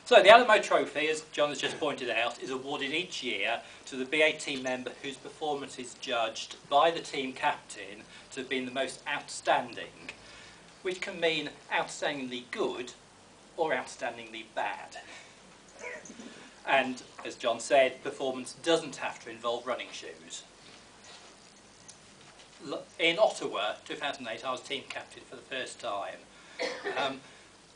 So the Alamo Trophy, as John has just pointed out, is awarded each year to the BA team member whose performance is judged by the team captain to have been the most outstanding, which can mean outstandingly good or outstandingly bad. And, as John said, performance doesn't have to involve running shoes. In Ottawa, 2008, I was team captain for the first time.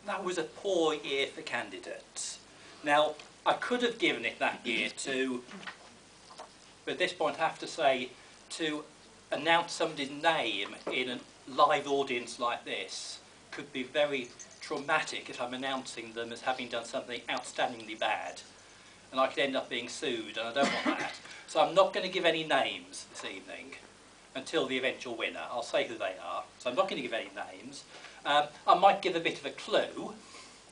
That was a poor year for candidates. Now, I could have given it that year to, but at this point I have to say, to announce somebody's name in a live audience like this could be very traumatic if I'm announcing them as having done something outstandingly bad. And I could end up being sued, and I don't want that. So I'm not going to give any names this evening until the eventual winner. I'll say who they are. So I'm not going to give any names. I might give a bit of a clue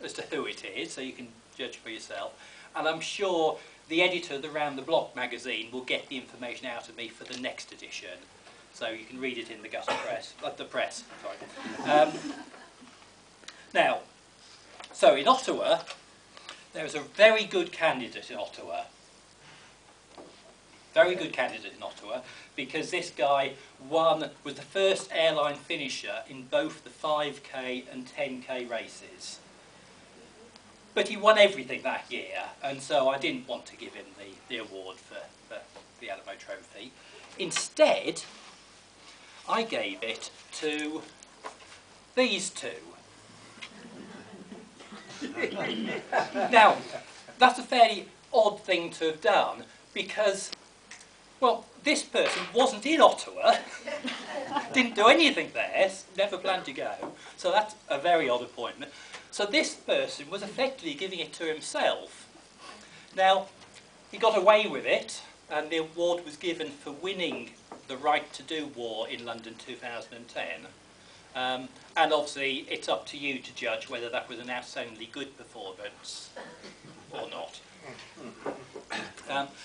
as to who it is, so you can judge for yourself. And I'm sure the editor of the Round the Block magazine will get the information out of me for the next edition. So you can read it in the gutter press, the press. Sorry. Now, so in Ottawa, there was a very good candidate in Ottawa. Very good candidate in Ottawa, because this guy was the first airline finisher in both the 5k and 10k races. But he won everything that year, and so I didn't want to give him the award for the Alamo Trophy. Instead, I gave it to these two. Now, that's a fairly odd thing to have done, because, well, this person wasn't in Ottawa, didn't do anything there, never planned to go, so that's a very odd appointment. So this person was effectively giving it to himself. Now, he got away with it, and the award was given for winning the Right to Do War in London 2010. And obviously, it's up to you to judge whether that was an outstandingly good performance or not.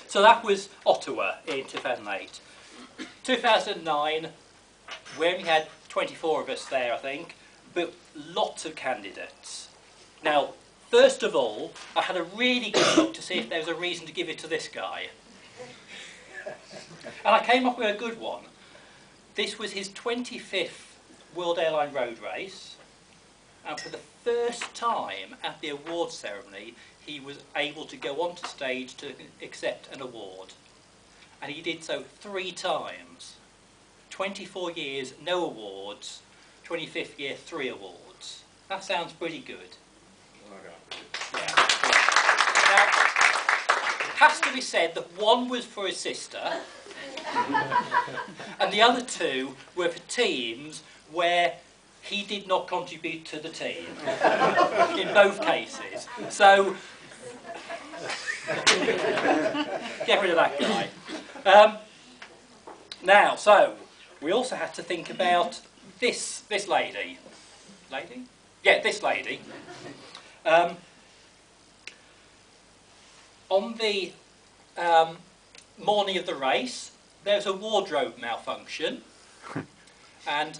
So that was Ottawa in 2008. 2009, we only had 24 of us there, I think, but lots of candidates. Now, first of all, I had a really good look to see if there was a reason to give it to this guy. And I came up with a good one. This was his 25th World Airline Road Race, and for the first time at the award ceremony he was able to go onto stage to accept an award, and he did so 3 times. 24 years, no awards. 25th year, 3 awards. That sounds pretty good. Yeah. Now, it has to be said that one was for his sister and the other 2 were for teams where he did not contribute to the team in both cases. So get rid of that guy. Now, so we also had to think about this lady. Lady? Yeah, this lady. On the morning of the race, there was a wardrobe malfunction, and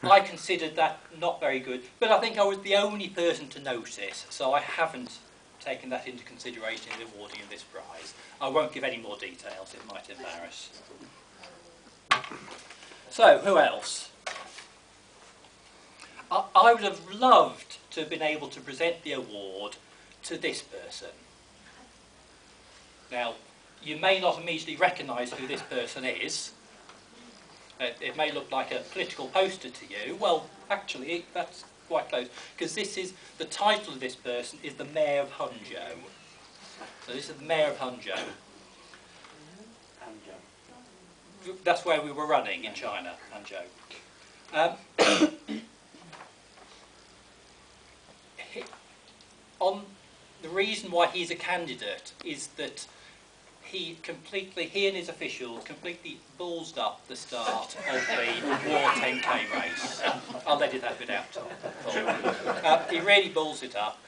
I considered that not very good, but I think I was the only person to notice, so I haven't taken that into consideration in the awarding of this prize. I won't give any more details, it might embarrass. So, who else? I would have loved to have been able to present the award to this person. Now, you may not immediately recognise who this person is. It may look like a political poster to you. Well, actually, that's quite close, because this is, the title of this person is the Mayor of Hangzhou. So this is the Mayor of Hangzhou. That's where we were running in China, Hangzhou. On the reason why he's a candidate is that he and his officials completely ballsed up the start of the War 10k race. I'll edit that bit out. He really balls it up.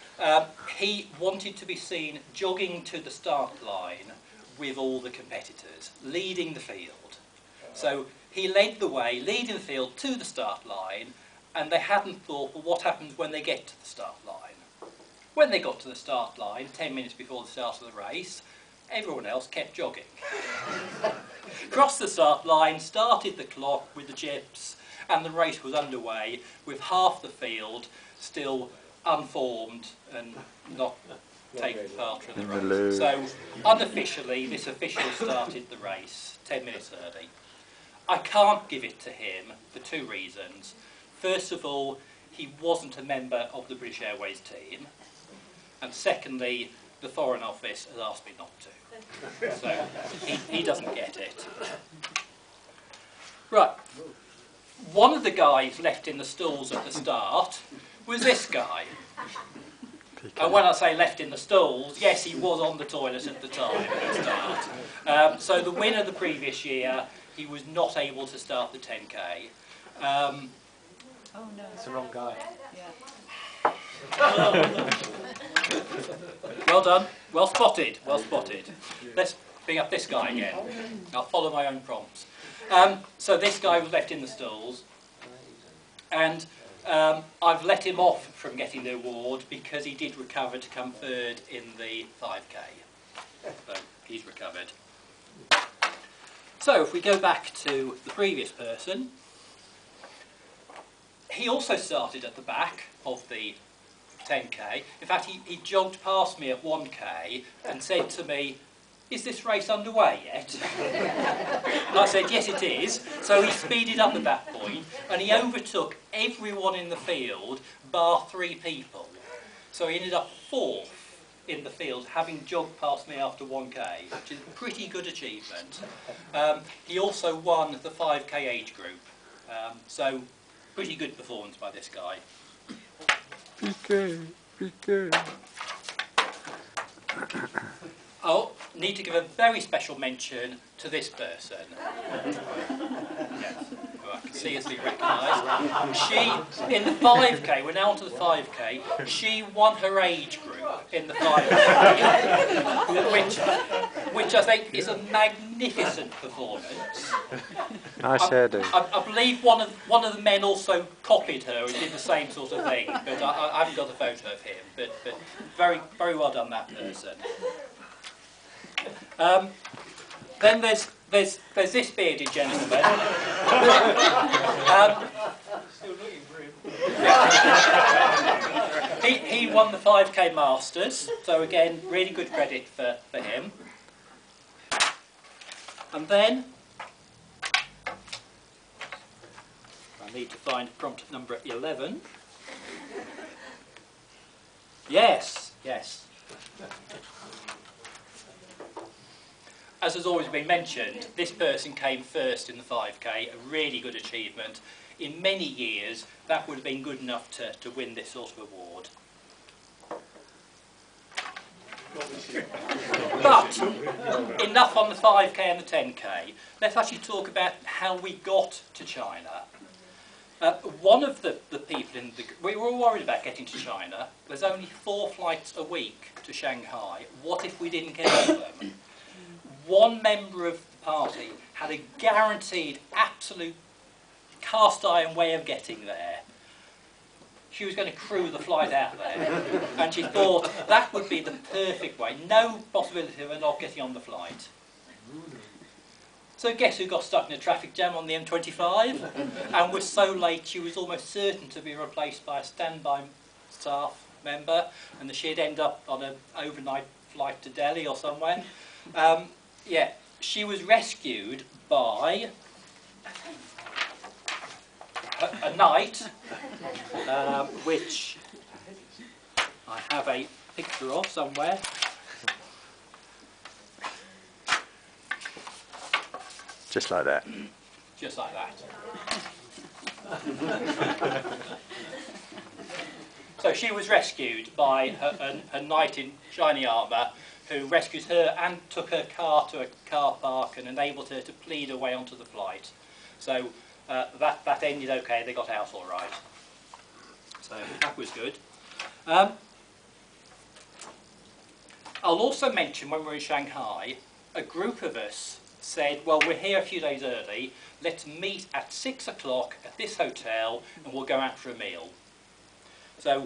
He wanted to be seen jogging to the start line with all the competitors, leading the field. So he led the way, leading the field to the start line, and they hadn't thought, well, what happens when they get to the start line? When they got to the start line, 10 minutes before the start of the race, everyone else kept jogging. Crossed the start line, started the clock with the chips, and the race was underway with half the field still unformed and not taking part in the race. So unofficially, this official started the race 10 minutes early. I can't give it to him for two reasons. First of all, he wasn't a member of the British Airways team, and secondly, the Foreign Office has asked me not to. So he doesn't get it. Right. One of the guys left in the stalls at the start was this guy. And when I say left in the stalls, yes, he was on the toilet at the time at the start. So the winner the previous year, he was not able to start the 10K. Oh no. It's the wrong guy. Yeah. Well done. Well spotted. Well spotted. Let's bring up this guy again. I'll follow my own prompts. So this guy was left in the stalls, and I've let him off from getting the award because he did recover to come third in the 5K. So he's recovered. So if we go back to the previous person, he also started at the back of the 10K. In fact, he jogged past me at 1K and said to me, "Is this race underway yet?" And I said, "Yes, it is." So he speeded up at that point, and he overtook everyone in the field, bar 3 people. So he ended up 4th in the field, having jogged past me after 1K, which is a pretty good achievement. He also won the 5K age group. So pretty good performance by this guy. PK. Oh, need to give a very special mention to this person. Yes, who I can see as being recognised. She, in the 5K, we're now on to the 5K, she won her age group in the 5K, which I think is a magnificent performance. Nice hairdo. I believe one of the men also copied her and did the same sort of thing, but I haven't got a photo of him. But very, very well done, that person. Then there's this bearded gentleman. He won the 5K Masters, so again, really good credit for him. And then I need to find prompt number 11. Yes. As has always been mentioned, this person came first in the 5K, a really good achievement. In many years, that would have been good enough to win this sort of award. But enough on the 5K and the 10K. Let's actually talk about how we got to China. One of the people in the... We were all worried about getting to China. There's only 4 flights a week to Shanghai. What if we didn't get all of them? One member of the party had a guaranteed, absolute cast-iron way of getting there. She was going to crew the flight out there, and she thought that would be the perfect way. No possibility of her not getting on the flight. So guess who got stuck in a traffic jam on the M25 and was so late she was almost certain to be replaced by a standby staff member, and she'd end up on an overnight flight to Delhi or somewhere. Yeah, she was rescued by a knight, which I have a picture of somewhere. Just like that. Just like that. So she was rescued by her knight in shiny armour, who rescued her and took her car to a car park and enabled her to plead her way onto the flight. So that ended okay, they got out all right. So that was good. I'll also mention, when we were in Shanghai, a group of us said, well, we're here a few days early, let's meet at 6 o'clock at this hotel and we'll go out for a meal. So